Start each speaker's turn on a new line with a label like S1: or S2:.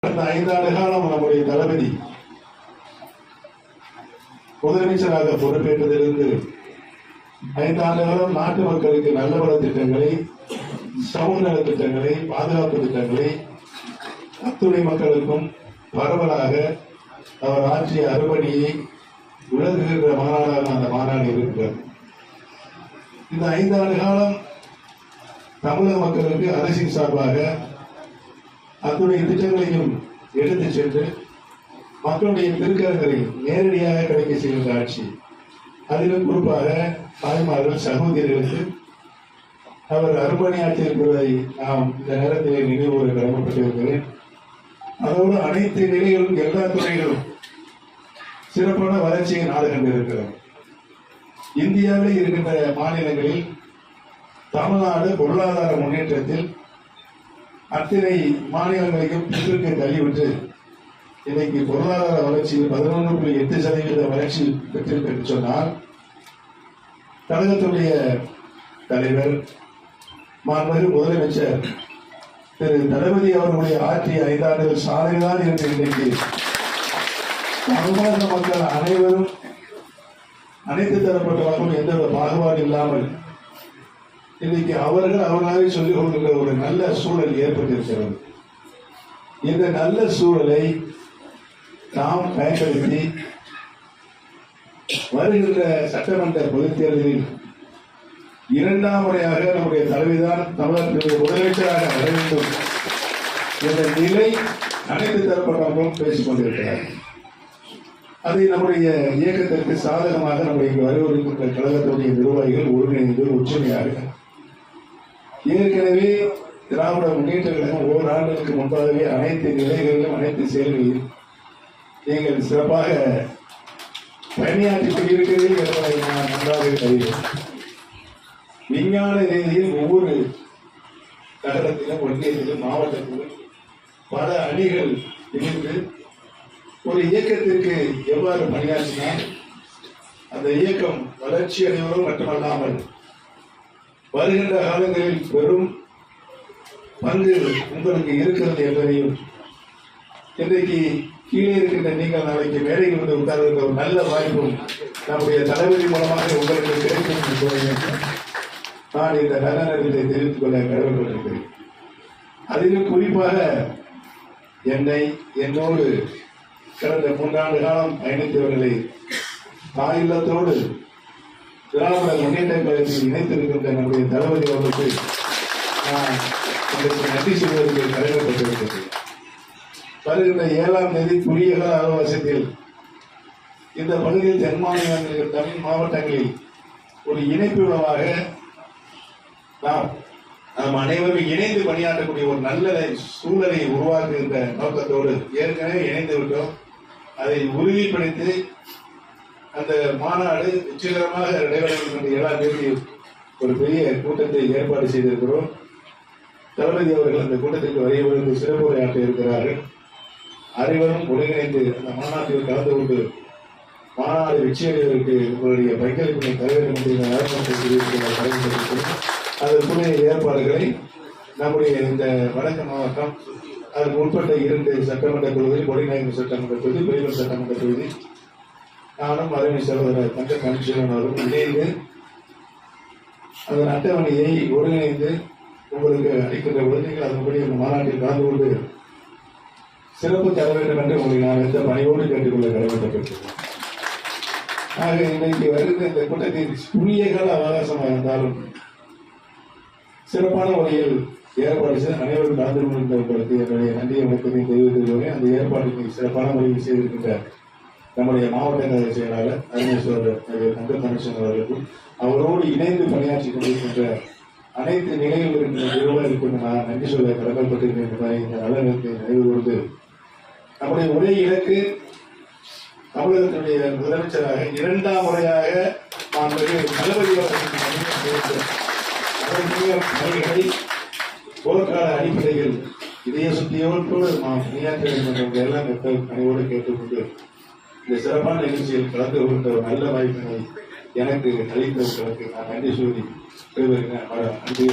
S1: கடந்த 5 ஆண்டு காலம் நம்முடைய தளபதி முதலமைச்சராக பொறுப்பேற்றதிலிருந்து 5 ஆண்டு காலம் நாட்டு மக்களுக்கு நல்ல பல திட்டங்களை, சமூக நல திட்டங்களை, பாதுகாப்பு திட்டங்களை அத்துணை மக்களுக்கும் பரவலாக அவர் ஆற்றிய அறுபணியை விளங்குகின்ற மாநாடாக அந்த மாநாடு இருக்கிறது. இந்த 5 ஆண்டு காலம் தமிழக மக்களுக்கு அரசின் சார்பாக அத்துணை திட்டங்களையும் எடுத்து சென்று மக்களுடைய திருக்கரங்களில் நேரடியாக கிடைக்க செய்கின்ற ஆட்சி. அதிலும் குறிப்பாக தாய்மார்கள், சகோதரிகளுக்கு அவர் அர்ப்பணியாற்றியிருப்பதை நாம் இந்த நேரத்தில் நினைவு கடமைப்பட்டிருக்கிறேன். அதோடு அனைத்து நிலைகளும், எல்லா துறைகளும் சிறப்பான வளர்ச்சியை நாடு கண்டிருக்கிறது. இந்தியாவில் இருக்கின்ற மாநிலங்களில் தமிழ்நாடு பொருளாதார முன்னேற்றத்தில் அத்தனை மாநிலங்களையும் பின்னுக்கு தள்ளிவிட்டு இன்னைக்கு பொருளாதார வளர்ச்சியில் 11.8% வளர்ச்சி பெற்றிருக்கு சொன்னால், கழகத்துடைய தலைவர் மாண்புமிகு முதலமைச்சர் திரு தளபதி அவர்களுடைய ஆற்றிய 5 ஆண்டுகள் சாதனைதான் என்று இன்றைக்கு தமிழக மக்கள் அனைவரும், அனைத்து தரப்பட்ட மக்களும் எந்த பாகுபாடு இல்லாமல் இன்னைக்கு அவர்களாக சொல்லிக் கொள்கின்ற ஒரு நல்ல சூழல் ஏற்பட்டிருக்கிறது. இந்த நல்ல சூழலை நாம் பயன்படுத்தி வருகின்ற சட்டமன்ற பொதுத் தேர்தலில் 2ஆம் முறையாக நம்முடைய தலைமைதான் தமிழகத்தினுடைய முதலமைச்சராக வர வேண்டும் என்ற நிலை அனைத்து தரப்பட்டவர்களும் பேசிக் கொண்டிருக்கிறார். அதை நம்முடைய இயக்கத்திற்கு சாதகமாக நம்முடைய வருகின்ற கழகத்துடைய நிர்வாகிகள் ஒருங்கிணைந்து ஒற்றுமையாக ஏற்கனவே திராவிட முன்னேற்ற கழகம் ஓராண்டுகளுக்கு முன்பாகவே அனைத்து நிலைகளிலும், அனைத்து செயல்களிலும் நீங்கள் சிறப்பாக பணியாற்றிக் கொண்டிருக்கிறீர்கள் என்பதை நான் நன்றாக அறிவேன். விஞ்ஞான ரீதியில் ஒவ்வொரு நகரத்திலும், ஒன்றியத்திலும், மாவட்டத்திலும் பல அணிகள் இணைந்து ஒரு இயக்கத்திற்கு எவ்வாறு பணியாற்றினால் அந்த இயக்கம் வளர்ச்சி அடைவதும் மட்டுமல்லாமல் வருகின்ற காலங்களில் பெரும் பங்கு உங்களுக்கு இருக்கிறது என்பதையும், இன்றைக்கு கீழே இருக்கின்ற நீங்கள் நாளைக்கு மேடையில் வந்து உட்கார்கின்ற ஒரு நல்ல வாய்ப்பும் நம்முடைய தளபதி மூலமாக உங்களுக்கு கிடைக்கும் என்று நான் இந்த நல்ல நேரத்தை தெரிவித்துக் கொள்ள கடமைப்பட்டிருக்கிறேன். அதிலும் குறிப்பாக என்னோடு கடந்த 3 ஆண்டு காலம் பயணித்தவர்களை தாயில்லத்தோடு திராவிட முன்னேற்ற கழகத்தில் இணைத்திருக்கின்ற நம்முடைய தளபதி அவர்களுக்கு நான் உங்களுக்கு நன்றி சொல்வதற்கு கடமைப்பட்டிருக்கிறேன். வருகின்ற 7ஆம் தேதி குறுகிய கால அவகாசத்தில் இந்த பகுதியில் தென் மாநிலங்களில், தமிழ் மாவட்டங்களில் ஒரு இணைப்பு விழாவாக நாம் அனைவரும் இணைந்து பணியாற்றக்கூடிய ஒரு நல்ல சூழலை உருவாக்குகின்ற நோக்கத்தோடு ஏற்கனவே இணைந்து விட்டோம். அதை உறுதிப்படுத்தி அந்த மாநாடு வெற்றிகரமாக நடைபெறுகின்ற 7ஆம் தேதி ஒரு பெரிய கூட்டத்தை ஏற்பாடு செய்திருக்கிறோம். தளபதி அவர்கள் அந்த கூட்டத்திற்கு வருகிறது, சிறப்பு உரையாற்ற இருக்கிறார்கள். அனைவரும் ஒருங்கிணைந்து அந்த மாநாட்டில் கலந்து கொண்டு மாநாடு வெற்றியடைவதற்கு உங்களுடைய பங்களிப்பினை தர வேண்டும் என்று அதற்குரிய ஏற்பாடுகளை நம்முடைய இந்த வடக்கு மாவட்டம், அதற்கு உட்பட்ட 2 சட்டமன்ற தொகுதி, கொடிநாயகம் சட்டமன்ற தொகுதி, பெரியவர் சட்டமன்ற தொகுதி, நானும் அருமை சகோதரர் தங்க கமிஷனர் அவர்களும் இணைந்து அதன் அட்டவணையை ஒருங்கிணைந்து உங்களுக்கு அளிக்கின்ற பொழுது நீங்கள் அதன்படி அந்த மாநாட்டில் கலந்து கொண்டு சிறப்பு தர வேண்டும் என்று உங்களை நான் எந்த பணியோடு கேட்டுக்கொள்ள கடமைப்பட்டிருக்கிறேன். ஆக இன்றைக்கு வருகின்ற இந்த கூட்டத்தில் குறுகிய கால அவகாசமாக இருந்தாலும் சிறப்பான முறையில் ஏற்பாடு செய்து அனைவரும் கலந்து கொண்டிருந்தவர்களுக்கு என்னுடைய நன்றியை வணக்கத்தை தெரிவித்துள்ளேன். அந்த ஏற்பாடுக்கு சிறப்பான முறையில் செய்திருக்கின்ற நம்முடைய மாவட்ட கழக செயலாளர் அருணேஸ்வரர் தங்க கமிஷனர் அவர்களுக்கும் அவரோடு இணைந்து பணியாற்றிக் கொண்டிருக்கின்ற அனைத்து நிலையில் இருக்கின்ற நிறுவனங்களுக்கும் நான் நன்றி சொல்ல கடமைப்பட்டிருக்கிறேன் என்பதை இந்த நல்ல நேரத்தை நினைவு கூர்ந்து, நம்முடைய ஒரே இலக்கு தமிழகத்தினுடைய முதலமைச்சராக 2ஆம் முறையாக தளபதி பணிகளை போர்க்கால அடிப்படையில் இதய சுத்தியோடு நாம் பணியாற்ற வேண்டும் என்ற எல்லாம் மக்கள் பணியோடு கேட்டுக்கொண்டு இந்த சிறப்பான நிகழ்ச்சியில் கலந்து கொண்ட ஒரு நல்ல வாய்ப்பினை எனக்கு அளித்தவர்களுக்கு நான் நன்றி சொல்லி நன்றி.